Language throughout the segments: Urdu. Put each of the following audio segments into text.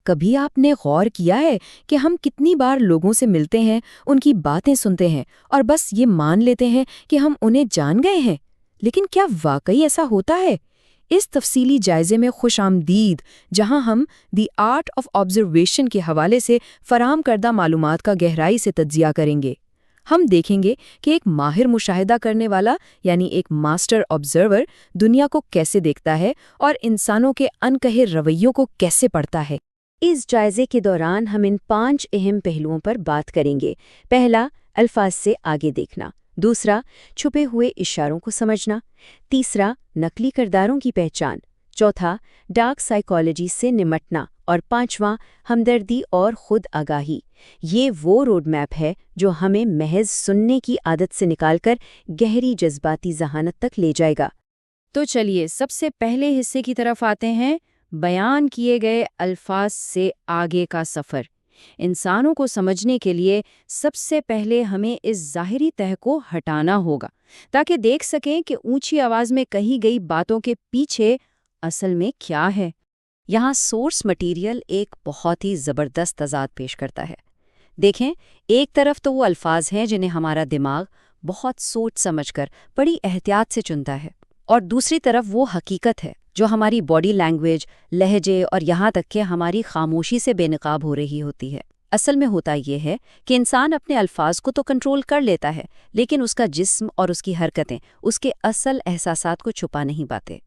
کبھی آپ نے غور کیا ہے کہ ہم کتنی بار لوگوں سے ملتے ہیں، ان کی باتیں سنتے ہیں اور بس یہ مان لیتے ہیں کہ ہم انہیں جان گئے ہیں؟ لیکن کیا واقعی ایسا ہوتا ہے؟ اس تفصیلی جائزے میں خوش آمدید، جہاں ہم دی آرٹ آف آبزرویشن کے حوالے سے فراہم کردہ معلومات کا گہرائی سے تجزیہ کریں گے۔ ہم دیکھیں گے کہ ایک ماہر مشاہدہ کرنے والا یعنی ایک ماسٹر آبزرور دنیا کو کیسے دیکھتا ہے اور انسانوں کے انکہے رویوں کو کیسے پڑھتا ہے۔ اس جائزے کے دوران ہم ان 5 اہم پہلوؤں پر بات کریں گے۔ پہلا، الفاظ سے آگے دیکھنا۔ دوسرا، چھپے ہوئے اشاروں کو سمجھنا۔ تیسرا، نقلی کرداروں کی پہچان۔ چوتھا، ڈارک سائیکالوجی سے نمٹنا۔ اور پانچواں، ہمدردی اور خود آگاہی۔ یہ وہ روڈ میپ ہے جو ہمیں محض سننے کی عادت سے نکال کر گہری جذباتی ذہانت تک لے جائے گا۔ تو چلیے سب سے پہلے حصے کی طرف آتے ہیں، بیان کیے گئے الفاظ سے آگے کا سفر۔ انسانوں کو سمجھنے کے لیے سب سے پہلے ہمیں اس ظاہری تہ کو ہٹانا ہوگا تاکہ دیکھ سکیں کہ اونچی آواز میں کہی گئی باتوں کے پیچھے اصل میں کیا ہے۔ یہاں سورس مٹیریل ایک بہت ہی زبردست تضاد پیش کرتا ہے۔ دیکھیں، ایک طرف تو وہ الفاظ ہیں جنہیں ہمارا دماغ بہت سوچ سمجھ کر بڑی احتیاط سے چنتا ہے، اور دوسری طرف وہ حقیقت ہے جو ہماری باڈی لینگویج، لہجے اور یہاں تک کہ ہماری خاموشی سے بے نقاب ہو رہی ہوتی ہے۔ اصل میں ہوتا یہ ہے کہ انسان اپنے الفاظ کو تو کنٹرول کر لیتا ہے، لیکن اس کا جسم اور اس کی حرکتیں اس کے اصل احساسات کو چھپا نہیں پاتے۔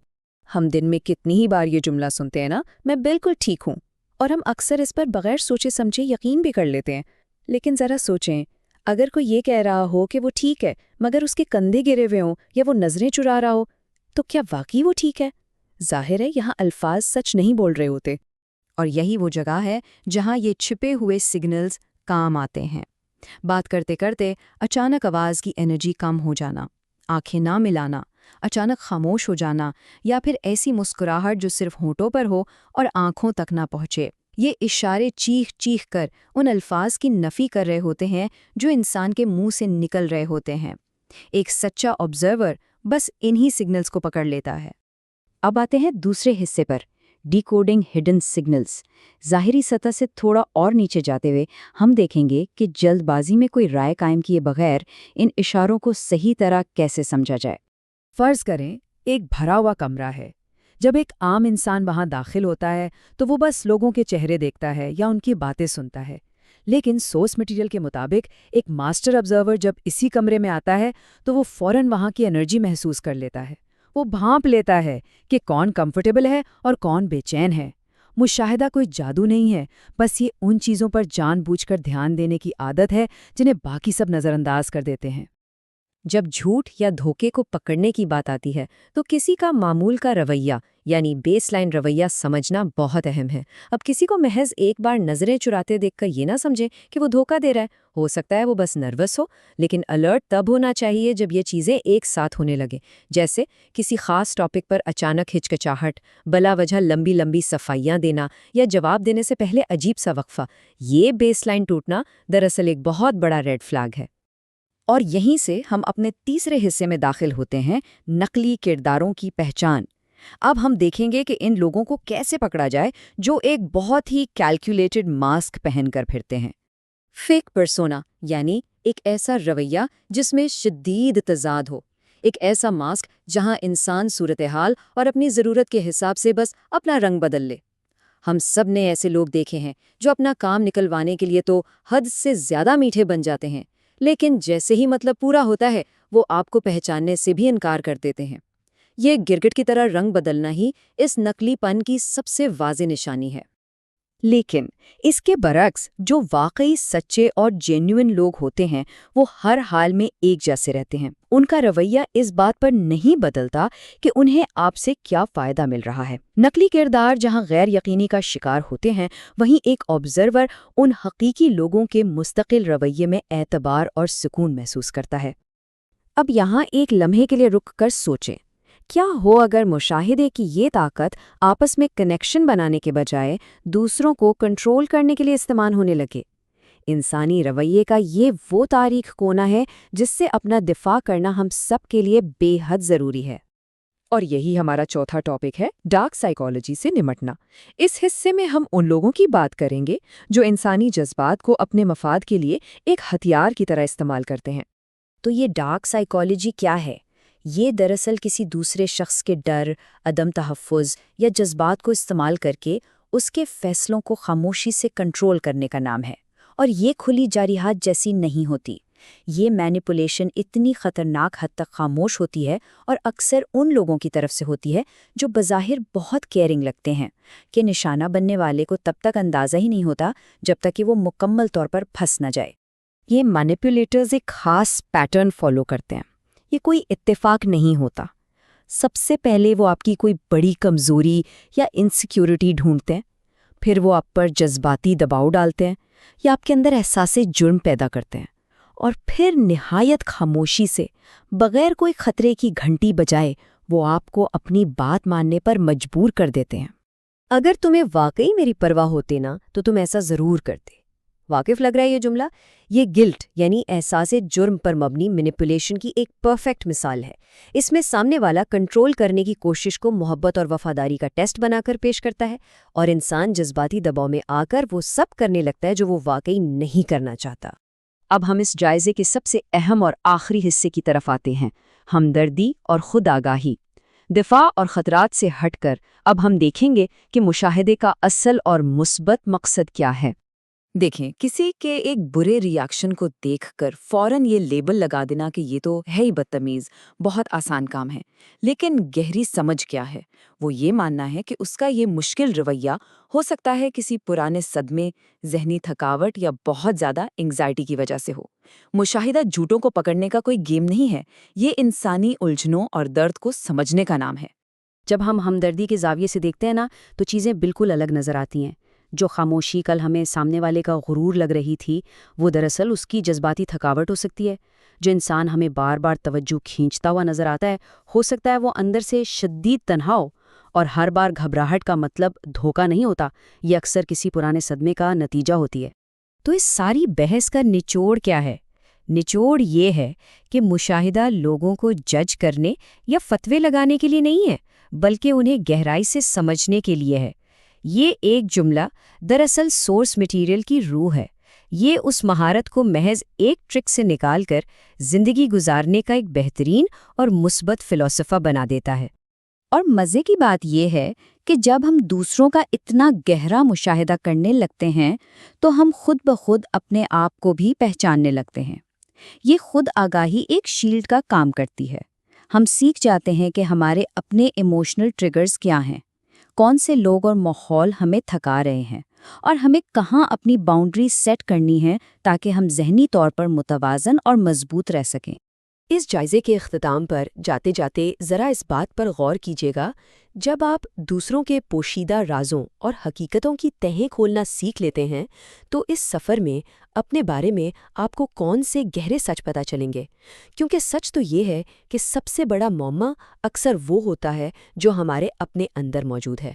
ہم دن میں کتنی ہی بار یہ جملہ سنتے ہیں نا، میں بالکل ٹھیک ہوں، اور ہم اکثر اس پر بغیر سوچے سمجھے یقین بھی کر لیتے ہیں۔ لیکن ذرا سوچیں، اگر کوئی یہ کہہ رہا ہو کہ وہ ٹھیک ہے مگر اس کے کندھے گرے ہوئے ہوں یا وہ نظریں چرا رہا ہو، تو کیا واقعی وہ ٹھیک ہے؟ ظاہر ہے یہاں الفاظ سچ نہیں بول رہے ہوتے، اور یہی وہ جگہ ہے جہاں یہ چھپے ہوئے سگنلز کام آتے ہیں۔ بات کرتے کرتے اچانک آواز کی انرجی کم ہو جانا، آنکھیں نہ ملانا، اچانک خاموش ہو جانا، یا پھر ایسی مسکراہٹ جو صرف ہونٹوں پر ہو اور آنکھوں تک نہ پہنچے۔ یہ اشارے چیخ چیخ کر ان الفاظ کی نفی کر رہے ہوتے ہیں جو انسان کے منہ سے نکل رہے ہوتے ہیں۔ ایک سچا آبزرور بس انہی سگنلز کو پکڑ لیتا ہے۔ اب آتے ہیں دوسرے حصے پر، ڈیکوڈنگ ہڈن سگنلز۔ ظاہری سطح سے تھوڑا اور نیچے جاتے ہوئے ہم دیکھیں گے کہ جلد بازی میں کوئی رائے قائم کیے بغیر ان اشاروں کو صحیح طرح کیسے سمجھا جائے۔ فرض کریں ایک بھرا ہوا کمرہ ہے۔ جب ایک عام انسان وہاں داخل ہوتا ہے تو وہ بس لوگوں کے چہرے دیکھتا ہے یا ان کی باتیں سنتا ہے، لیکن سورس مٹیریل کے مطابق ایک ماسٹر آبزرور جب اسی کمرے میں آتا ہے تو وہ فوراً وہاں کی انرجی محسوس کر لیتا ہے۔ وہ بھانپ لیتا ہے کہ کون کمفرٹیبل ہے اور کون بے چین ہے۔ مشاہدہ کوئی جادو نہیں ہے، بس یہ ان چیزوں پر جان بوجھ کر دھیان دینے کی عادت ہے جنہیں باقی سب نظر انداز کر دیتے ہیں۔ جب جھوٹ یا دھوکے کو پکڑنے کی بات آتی ہے تو کسی کا معمول کا رویہ یعنی بیس لائن رویہ سمجھنا بہت اہم ہے۔ اب کسی کو محض ایک بار نظریں چراتے دیکھ کر یہ نہ سمجھیں کہ وہ دھوکہ دے رہا ہے۔ ہو سکتا ہے وہ بس نروس ہو، لیکن الرٹ تب ہونا چاہیے جب یہ چیزیں ایک ساتھ ہونے لگیں، جیسے کسی خاص ٹاپک پر اچانک ہچکچاہٹ، بلا وجہ لمبی لمبی صفائیاں دینا یا جواب دینے سے پہلے عجیب سا وقفہ۔ یہ بیس لائن ٹوٹنا دراصل ایک بہت بڑا ریڈ فلیگ ہے۔ اور یہیں سے ہم اپنے تیسرے حصے میں داخل ہوتے ہیں، نقلی کرداروں کی پہچان۔ اب ہم دیکھیں گے کہ ان لوگوں کو کیسے پکڑا جائے جو ایک بہت ہی کیلکولیٹڈ ماسک پہن کر پھرتے ہیں۔ فیک پرسونا یعنی ایک ایسا رویہ جس میں شدید تضاد ہو، ایک ایسا ماسک جہاں انسان صورتحال اور اپنی ضرورت کے حساب سے بس اپنا رنگ بدل لے۔ ہم سب نے ایسے لوگ دیکھے ہیں جو اپنا کام نکلوانے کے لیے تو حد سے زیادہ میٹھے بن جاتے ہیں، لیکن جیسے ہی مطلب پورا ہوتا ہے وہ آپ کو پہچاننے سے بھی انکار کر دیتے ہیں۔ یہ گرگٹ کی طرح رنگ بدلنا ہی اس نقلی پن کی سب سے واضح نشانی ہے۔ لیکن اس کے برعکس جو واقعی سچے اور جینیوئن لوگ ہوتے ہیں وہ ہر حال میں ایک جیسے رہتے ہیں۔ ان کا رویہ اس بات پر نہیں بدلتا کہ انہیں آپ سے کیا فائدہ مل رہا ہے۔ نقلی کردار جہاں غیر یقینی کا شکار ہوتے ہیں، وہیں ایک آبزرور ان حقیقی لوگوں کے مستقل رویے میں اعتبار اور سکون محسوس کرتا ہے۔ اب یہاں ایک لمحے کے لیے رک کر سوچیں، کیا ہو اگر مشاہدے کی یہ طاقت آپس میں کنیکشن بنانے کے بجائے دوسروں کو کنٹرول کرنے کے لیے استعمال ہونے لگے؟ انسانی رویے کا یہ وہ تاریخ کونا ہے جس سے اپنا دفاع کرنا ہم سب کے لیے بے حد ضروری ہے۔ اور یہی ہمارا چوتھا ٹاپک ہے، ڈارک سائیکالوجی سے نمٹنا۔ اس حصے میں ہم ان لوگوں کی بات کریں گے جو انسانی جذبات کو اپنے مفاد کے لیے ایک ہتھیار کی طرح استعمال کرتے ہیں۔ تو یہ ڈارک سائیکالوجی کیا ہے؟ یہ دراصل کسی دوسرے شخص کے ڈر، عدم تحفظ یا جذبات کو استعمال کر کے اس کے فیصلوں کو خاموشی سے کنٹرول کرنے کا نام ہے، اور یہ کھلی جارحیت جیسی نہیں ہوتی۔ یہ مینیپولیشن اتنی خطرناک حد تک خاموش ہوتی ہے اور اکثر ان لوگوں کی طرف سے ہوتی ہے جو بظاہر بہت کیئرنگ لگتے ہیں، کہ نشانہ بننے والے کو تب تک اندازہ ہی نہیں ہوتا جب تک کہ وہ مکمل طور پر پھنس نہ جائے۔ یہ مینیپولیٹرز ایک خاص پیٹرن فالو کرتے ہیں۔ یہ کوئی اتفاق نہیں ہوتا۔ سب سے پہلے وہ آپ کی کوئی بڑی کمزوری یا انسیکیورٹی ڈھونڈتے ہیں، پھر وہ آپ پر جذباتی دباؤ ڈالتے ہیں یا آپ کے اندر احساس جرم پیدا کرتے ہیں، اور پھر نہایت خاموشی سے، بغیر کوئی خطرے کی گھنٹی بجائے، وہ آپ کو اپنی بات ماننے پر مجبور کر دیتے ہیں۔ اگر تمہیں واقعی میری پرواہ ہوتے نا تو تم ایسا ضرور کرتے۔ واقف لگ رہا ہے یہ جملہ؟ یہ گلٹ یعنی احساس جرم پر مبنی مینیپولیشن کی ایک پرفیکٹ مثال ہے۔ اس میں سامنے والا کنٹرول کرنے کی کوشش کو محبت اور وفاداری کا ٹیسٹ بنا کر پیش کرتا ہے، اور انسان جذباتی دباؤ میں آ کر وہ سب کرنے لگتا ہے جو وہ واقعی نہیں کرنا چاہتا۔ اب ہم اس جائزے کے سب سے اہم اور آخری حصے کی طرف آتے ہیں، ہمدردی اور خود آگاہی۔ دفاع اور خطرات سے ہٹ کر اب ہم دیکھیں گے کہ مشاہدے کا اصل اور مثبت مقصد کیا ہے۔ دیکھیں، کسی کے ایک برے ریاکشن کو دیکھ کر فوراً یہ لیبل لگا دینا کہ یہ تو ہے ہی بدتمیز، بہت آسان کام ہے، لیکن گہری سمجھ کیا ہے؟ وہ یہ ماننا ہے کہ اس کا یہ مشکل رویہ ہو سکتا ہے کسی پرانے صدمے، ذہنی تھکاوٹ یا بہت زیادہ انگزائٹی کی وجہ سے ہو۔ مشاہدہ جھوٹوں کو پکڑنے کا کوئی گیم نہیں ہے، یہ انسانی الجھنوں اور درد کو سمجھنے کا نام ہے۔ جب ہم ہمدردی کے زاویے سے دیکھتے ہیں نا تو چیزیں بالکل الگ نظر آتی ہیں۔ جو خاموشی کل ہمیں سامنے والے کا غرور لگ رہی تھی، وہ دراصل اس کی جذباتی تھکاوٹ ہو سکتی ہے۔ جو انسان ہمیں بار بار توجہ کھینچتا ہوا نظر آتا ہے، ہو سکتا ہے وہ اندر سے شدید تنہا ہو، اور ہر بار گھبراہٹ کا مطلب دھوکہ نہیں ہوتا، یہ اکثر کسی پرانے صدمے کا نتیجہ ہوتی ہے۔ تو اس ساری بحث کا نچوڑ کیا ہے؟ نچوڑ یہ ہے کہ مشاہدہ لوگوں کو جج کرنے یا فتوے لگانے کے لیے نہیں ہے، بلکہ انہیں گہرائی سے سمجھنے کے لیے ہے۔ یہ ایک جملہ دراصل سورس مٹیریل کی روح ہے۔ یہ اس مہارت کو محض ایک ٹرک سے نکال کر زندگی گزارنے کا ایک بہترین اور مثبت فلسفہ بنا دیتا ہے۔ اور مزے کی بات یہ ہے کہ جب ہم دوسروں کا اتنا گہرا مشاہدہ کرنے لگتے ہیں تو ہم خود بخود اپنے آپ کو بھی پہچاننے لگتے ہیں۔ یہ خود آگاہی ایک شیلڈ کا کام کرتی ہے۔ ہم سیکھ جاتے ہیں کہ ہمارے اپنے ایموشنل ٹریگرز کیا ہیں، کون سے لوگ اور ماحول ہمیں تھکا رہے ہیں، اور ہمیں کہاں اپنی باؤنڈری سیٹ کرنی ہے تاکہ ہم ذہنی طور پر متوازن اور مضبوط رہ سکیں۔ اس جائزے کے اختتام پر جاتے جاتے ذرا اس بات پر غور کیجیے گا، جب آپ دوسروں کے پوشیدہ رازوں اور حقیقتوں کی تہیں کھولنا سیکھ لیتے ہیں تو اس سفر میں اپنے بارے میں آپ کو کون سے گہرے سچ پتہ چلیں گے، کیونکہ سچ تو یہ ہے کہ سب سے بڑا معمہ اکثر وہ ہوتا ہے جو ہمارے اپنے اندر موجود ہے۔